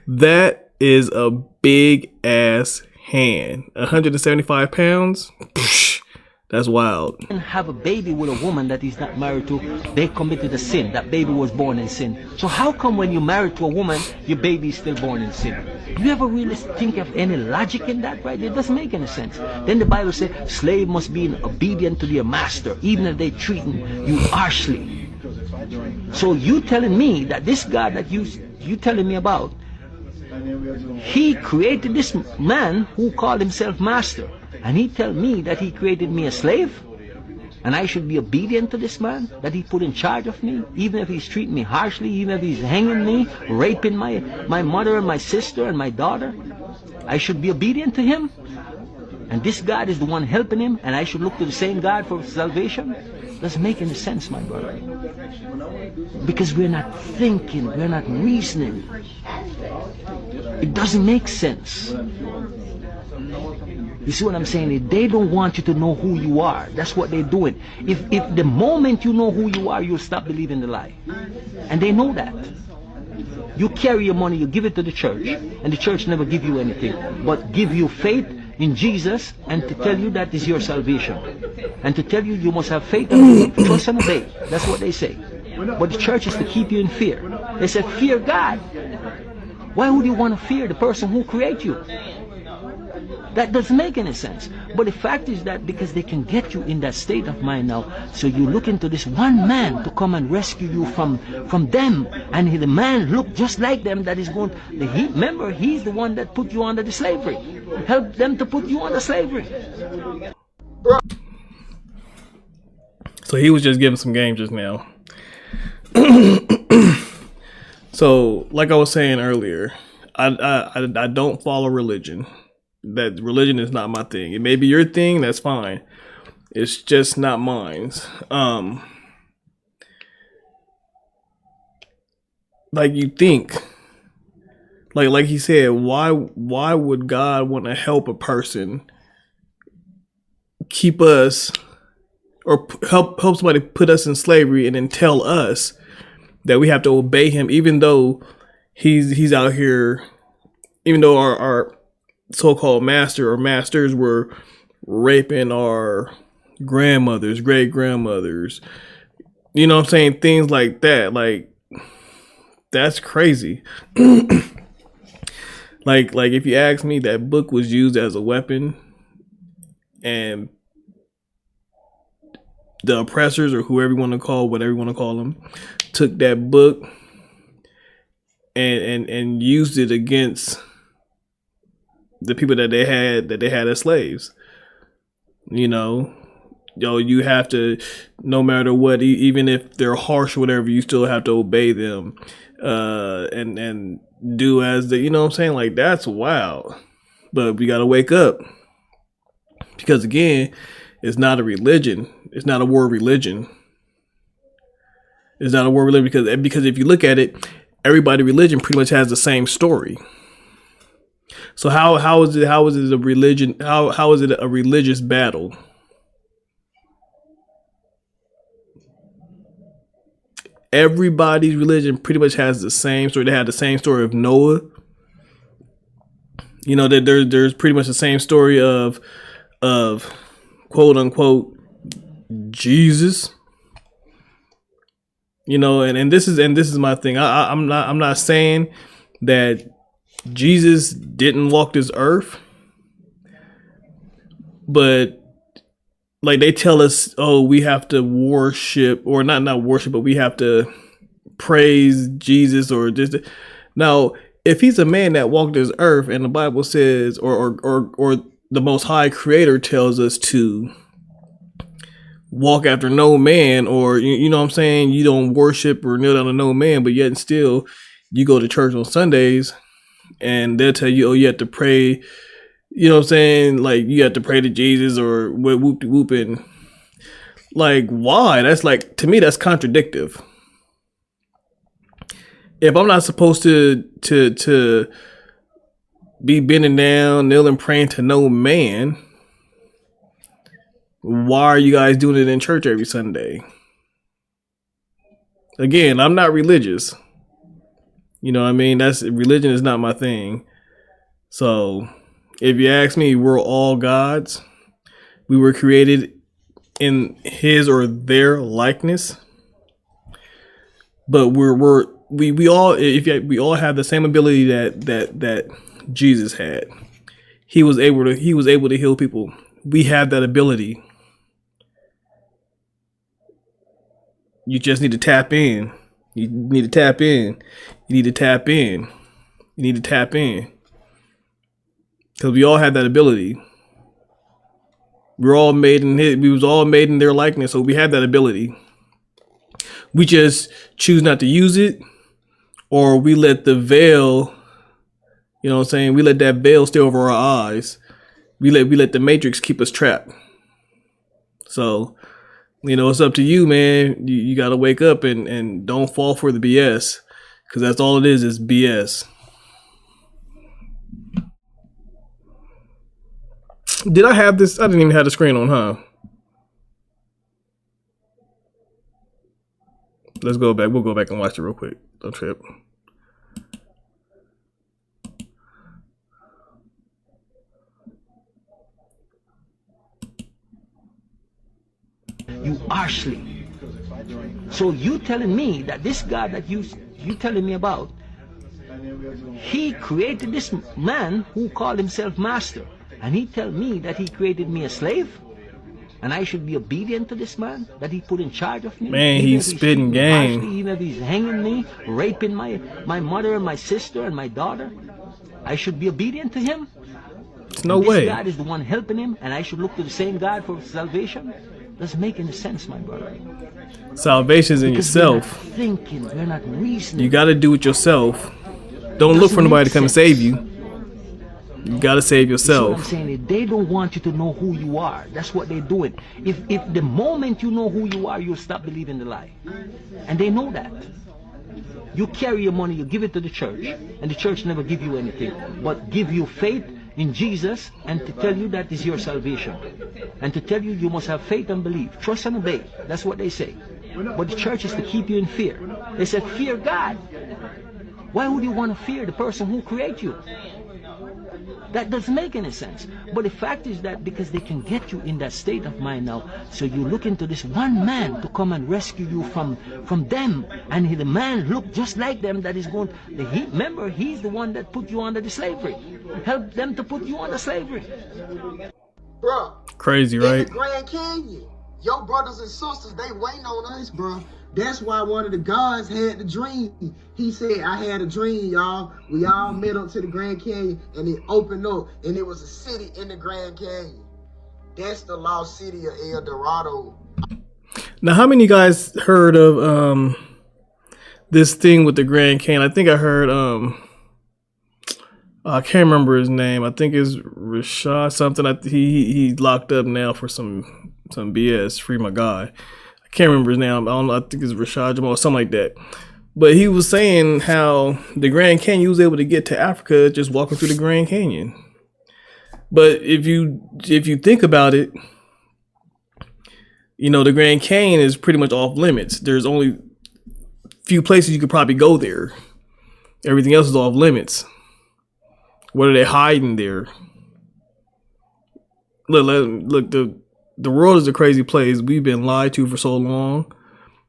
That is a big ass hand. 175 pounds. Psh, that's wild. And have a baby with a woman that he's not married to, they committed a sin. That baby was born in sin. So how come when you're married to a woman, your baby is still born in sin? Do you ever really think of any logic in that, right? It doesn't make any sense. Then the Bible says, slave must be obedient to their master, even if they're treating you harshly. So you telling me that this God that you telling me about, he created this man who called himself master, and he tell me that he created me a slave, and I should be obedient to this man that he put in charge of me, even if he's treating me harshly, even if he's hanging me, raping my mother and my sister and my daughter. I should be obedient to him, and this God is the one helping him, and I should look to the same God for salvation. Doesn't make any sense, my brother, because we're not thinking, we're not reasoning. It doesn't make sense. You see what I'm saying? They don't want you to know who you are. That's what they're doing. If the moment you know who you are, you'll stop believing the lie. And they know that. You carry your money, you give it to the church, and the church never give you anything, but give you faith in Jesus and to tell you that is your salvation. And to tell you you must have faith and believe, trust and obey. That's what they say. But the church is to keep you in fear. They say, fear God. Why would you want to fear the person who created you? That doesn't make any sense. But the fact is that because they can get you in that state of mind now, so you look into this one man to come and rescue you from them. And the man looked just like them that is going to, remember, he's the one that put you under the slavery. Help them to put you under slavery. So he was just giving some game just now. So, like I was saying earlier, I don't follow religion. That religion is not my thing. It may be your thing, that's fine. It's just not mine. Like you think, like he said, why would God want to help a person keep us or help somebody put us in slavery and then tell us that we have to obey him, even though he's out here, even though our so-called master or masters were raping our grandmothers, great grandmothers, you know what I'm saying? Things like that. Like, that's crazy. like if you ask me, that book was used as a weapon, and the oppressors, or whoever you want to call, whatever you want to call them, took that book and used it against the people that they had as slaves. You know, you have to, no matter what, even if they're harsh or whatever, you still have to obey them, and do as the, you know what I'm saying? Like, that's wild. But we got to wake up, because again, it's not a religion. It's not a war religion. It's not a war religion because if you look at it, everybody's religion pretty much has the same story. So how is it a religion? How is it a religious battle? Everybody's religion pretty much has the same story. They had the same story of Noah. You know, that there's pretty much the same story of quote unquote Jesus. You know, and this is my thing. I'm not saying that Jesus didn't walk this earth, but like they tell us, oh, we have to worship, or not worship, but we have to praise Jesus or just. Now, if he's a man that walked this earth, and the Bible says, or the Most High Creator tells us to walk after no man, or you know what I'm saying, you don't worship or kneel down to no man, but yet and still you go to church on Sundays, and they'll tell you, oh, you have to pray. You know what I'm saying? Like, you have to pray to Jesus or whoop whoop, and like, why? That's like, to me, that's contradictive. If I'm not supposed to be bending down, kneeling, praying to no man, why are you guys doing it in church every Sunday? Again, I'm not religious. You know what I mean? Religion is not my thing. So if you ask me, we're all gods. We were created in his or their likeness. But we all have the same ability that Jesus had. He was able to heal people. We have that ability. You just need to tap in. You need to tap in. You need to tap in. You need to tap in. Because we all have that ability. We was all made in their likeness, so we have that ability. We just choose not to use it, or we let the veil, you know what I'm saying? We let that veil stay over our eyes. We let the matrix keep us trapped. So, you know, it's up to you, man. You got to wake up and don't fall for the BS, because that's all it is BS. Did I have this? I didn't even have the screen on, huh? Let's go back. We'll go back and watch it real quick. Don't trip. You harshly. So you telling me that this God that you telling me about, he created this man who called himself master, and he tell me that he created me a slave, and I should be obedient to this man that he put in charge of me? Man, he's spitting game. Even if he's hanging me, raping my mother and my sister and my daughter, I should be obedient to him? No way. This God is the one helping him, and I should look to the same God for salvation? Doesn't make any sense, my brother. Salvation's in yourself. We're not thinking, we're not reasoning. You got to do it yourself. Don't look for nobody to come and save you. You got to save yourself. That's what I'm saying. They don't want you to know who you are. That's what they're doing. If the moment you know who you are, you'll stop believing the lie. And they know that. You carry your money, you give it to the church, and the church never give you anything, but give you faith in Jesus, and to tell you that is your salvation, and to tell you you must have faith and believe, trust and obey. That's what they say. But the church is to keep you in fear. They said fear God. Why would you want to fear the person who created you? That doesn't make any sense. But the fact is that because they can get you in that state of mind now, so you look into this one man to come and rescue you from them, and the man look just like them, that is going. Remember, he's the one that put you under the slavery, helped them to put you under slavery. Bruh, crazy, in right? the Grand Canyon, your brothers and sisters, they waiting on us, bruh. That's why one of the gods had the dream. He said, I had a dream, y'all. We all met up to the Grand Canyon, and it opened up, and it was a city in the Grand Canyon. That's the lost city of El Dorado. Now, how many guys heard of this thing with the Grand Canyon? I think I heard I can't remember his name. I think it's Rashad something. He's locked up now for some BS. Free my guy. I can't remember his name. I don't know. I think it's Rashad Jamal or something like that. But he was saying how the Grand Canyon, was able to get to Africa just walking through the Grand Canyon. But if you think about it, you know, the Grand Canyon is pretty much off limits. There's only few places you could probably go there. Everything else is off limits. What are they hiding there? Look, the world is a crazy place. We've been lied to for so long,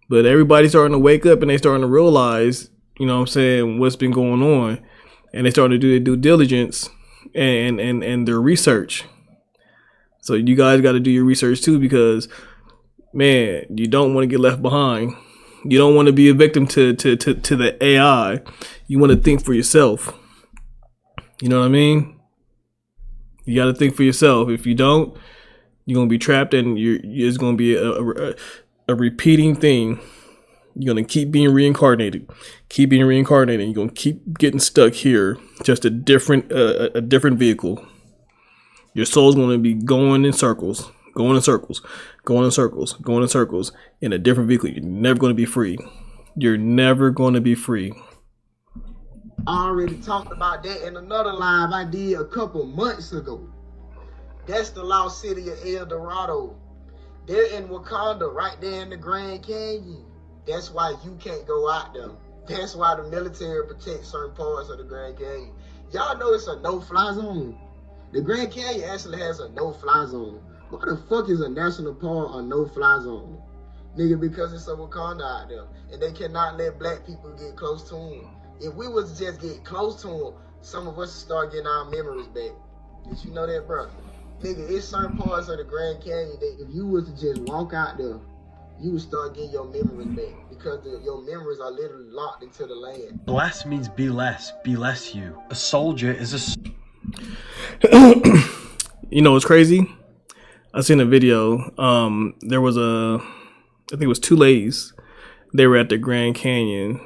but everybody's starting to wake up and they starting to realize, you know what I'm saying, what's been going on, and they starting to do their due diligence and their research. So you guys got to do your research too, because man, you don't want to get left behind. You don't want to be a victim to the AI. You want to think for yourself. You know what I mean? You got to think for yourself. If you don't, you're gonna be trapped, and it's gonna be a repeating thing. You're gonna keep being reincarnated. You're gonna keep getting stuck here, just a different vehicle. Your soul's gonna be going in circles in a different vehicle. You're never gonna be free. I already talked about that in another live I did a couple months ago. That's the lost city of El Dorado. They're in Wakanda, right there in the Grand Canyon. That's why you can't go out there. That's why the military protects certain parts of the Grand Canyon. Y'all know it's a no-fly zone. The Grand Canyon actually has a no-fly zone. Why the fuck is a national park a no-fly zone? Nigga, because it's a Wakanda out there. And they cannot let black people get close to them. If we was to just get close to them, some of us would start getting our memories back. Did you know that, bro? Nigga, it's certain parts of the Grand Canyon that if you was to just walk out there, you would start getting your memories back, because your memories are literally locked into the land. Bless means be less you. A soldier is You know what's crazy? I seen a video. There was I think it was two ladies. They were at the Grand Canyon.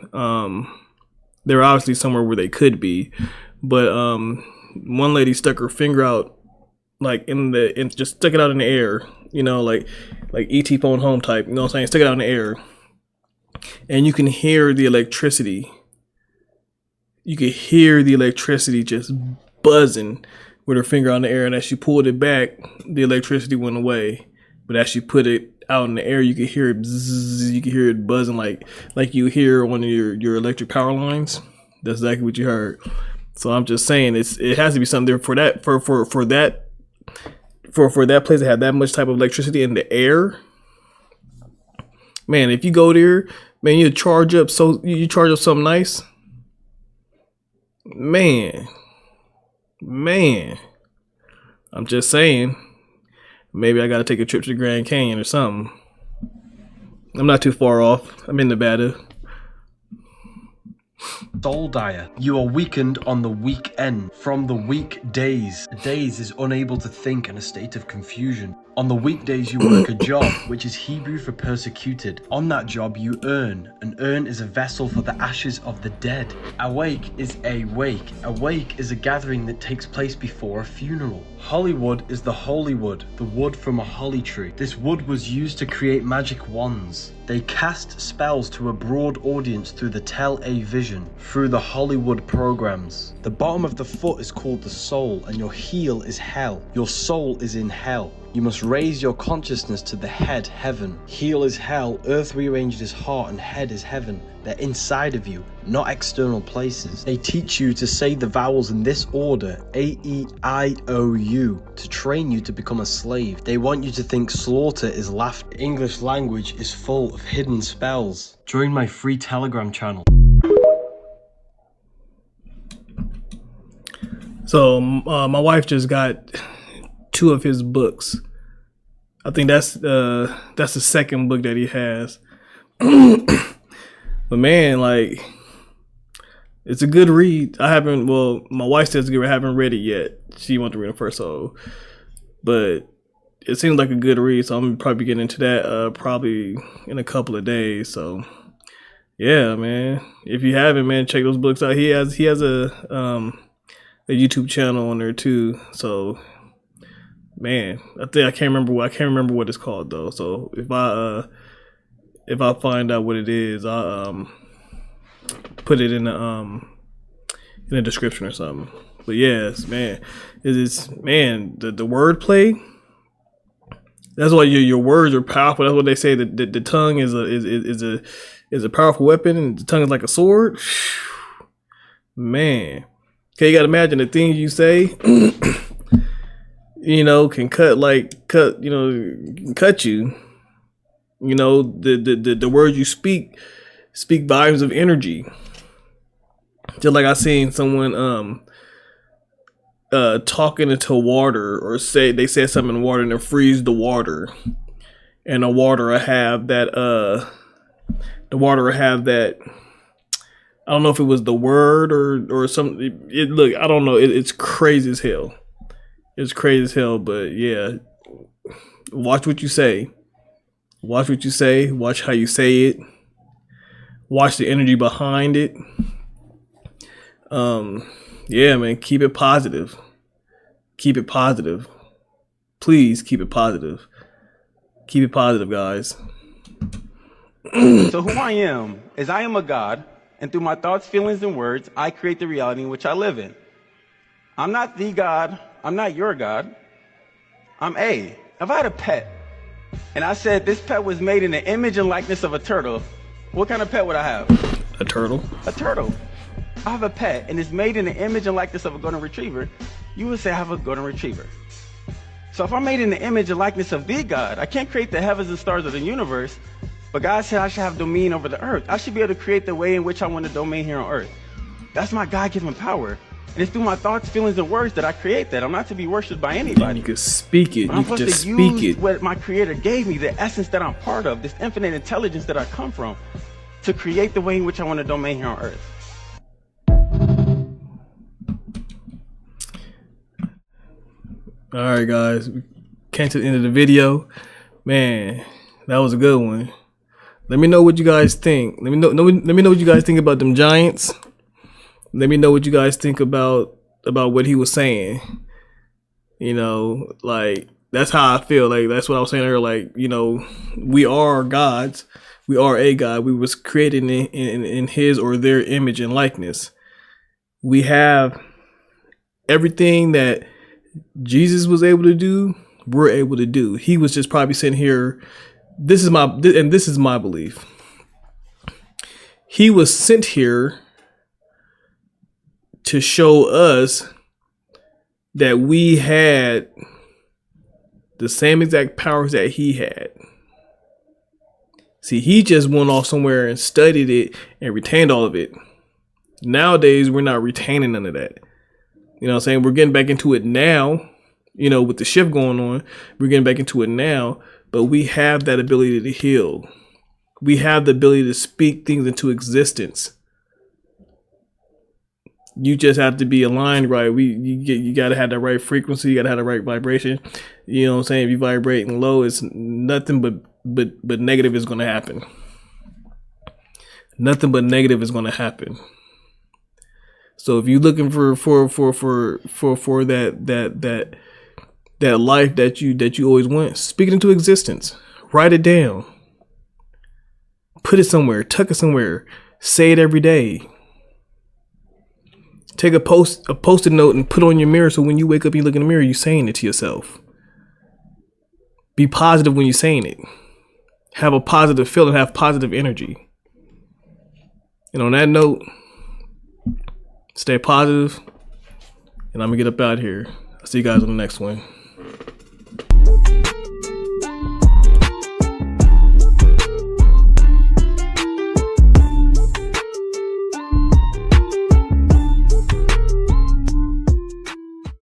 They were obviously somewhere where they could be, but one lady stuck her finger out, like just stuck it out in the air, you know, like E.T. phone home type, you know what I'm saying? Stuck it out in the air, and you can hear the electricity. You could hear the electricity just buzzing with her finger on the air, and as she pulled it back, the electricity went away. But as she put it out in the air, you could hear it bzzz, you could hear it buzzing like you hear on your electric power lines. That's exactly what you heard. So I'm just saying it has to be something there for that for that place to have that much type of electricity in the air. Man, if you go there, man, you charge up something nice. Man, I'm just saying, maybe I gotta take a trip to the Grand Canyon or something. I'm not too far off. I'm in Nevada. Soul Dyer, you are weakened on the weekend from the weekdays. Days is unable to think in a state of confusion. On the weekdays you work a job, which is Hebrew for persecuted. On that job you earn. An urn is a vessel for the ashes of the dead. Awake is a wake. A wake is a gathering that takes place before a funeral. Hollywood is the holy wood, the wood from a holly tree. This wood was used to create magic wands. They cast spells to a broad audience through the tele-vision, through the Hollywood programs. The bottom of the foot is called the soul, and your heel is hell. Your soul is in hell. You must raise your consciousness to the head, heaven. Heel is hell, earth rearranged is heart, and head is heaven. They're inside of you, not external places. They teach you to say the vowels in this order, A-E-I-O-U, to train you to become a slave. They want you to think slaughter is laughter. English language is full of hidden spells. Join my free Telegram channel. So my wife just got 2 of his books. I think that's the second book that he has. But man, like, it's a good read. My wife says it's good. I haven't read it yet. She wants to read it first, but it seems like a good read. So I'm probably getting into that probably in a couple of days. So yeah, man, if you haven't, man, check those books out. He has a YouTube channel on there too. So man, I can't remember what it's called though. So if I find out what it is, I'll put it in the description or something. But yes, man, the wordplay. That's why your words are powerful. That's what they say. That the tongue is a powerful weapon, and the tongue is like a sword. Man, okay, you gotta imagine the things you say. Can cut you. The words you speak volumes of energy. Just like I seen someone talking into water, or they said something in water and then freeze the water, and the water will have that I don't know if it was the word or something. I don't know. It's crazy as hell. It's crazy as hell, but yeah, watch what you say. Watch what you say. Watch how you say it. Watch the energy behind it. Yeah, man, keep it positive. Keep it positive. Please keep it positive. Keep it positive, guys. So who I am is I am a God, and through my thoughts, feelings, and words, I create the reality in which I live in. I'm not the God. I'm not your God. I'm A. If I had a pet, and I said this pet was made in the image and likeness of a turtle, what kind of pet would I have? A turtle. A turtle. I have a pet, and it's made in the image and likeness of a golden retriever. You would say I have a golden retriever. So if I'm made in the image and likeness of the God, I can't create the heavens and stars of the universe, but God said I should have dominion over the earth. I should be able to create the way in which I want to domain here on earth. That's my God-given power. And it's through my thoughts, feelings, and words that I create that. I'm not to be worshipped by anybody. You can speak it. But I'm supposed to use what my Creator gave me, the essence that I'm part of, this infinite intelligence that I come from, to create the way in which I want to domain here on earth. All right, guys, we came to the end of the video. Man, that was a good one. Let me know what you guys think. Let me know what you guys think about them Giants. Let me know what you guys think about what he was saying. Like, that's how I feel. Like, that's what I was saying earlier. Like, we are gods. We are a God. We was created in his or their image and likeness. We have everything that Jesus was able to do, we're able to do. He was just probably sitting here. This is my belief. He was sent here to show us that we had the same exact powers that he had. See, he just went off somewhere and studied it and retained all of it. Nowadays, we're not retaining none of that. You know what I'm saying? We're getting back into it now, you know, with the shift going on. We're getting back into it now, but we have that ability to heal. We have the ability to speak things into existence. You just have to be aligned right. You got to have the right frequency. You got to have the right vibration. You know what I'm saying? If you vibrating low, it's nothing but negative is going to happen. Nothing but negative is going to happen. So if you're looking for that life that you always want, speak it into existence. Write it down. Put it somewhere. Tuck it somewhere. Say it every day. Take a post-it note and put it on your mirror so when you wake up and you look in the mirror, you're saying it to yourself. Be positive when you're saying it. Have a positive feeling, have positive energy. And on that note, stay positive, and I'm gonna get up out here. I'll see you guys on the next one.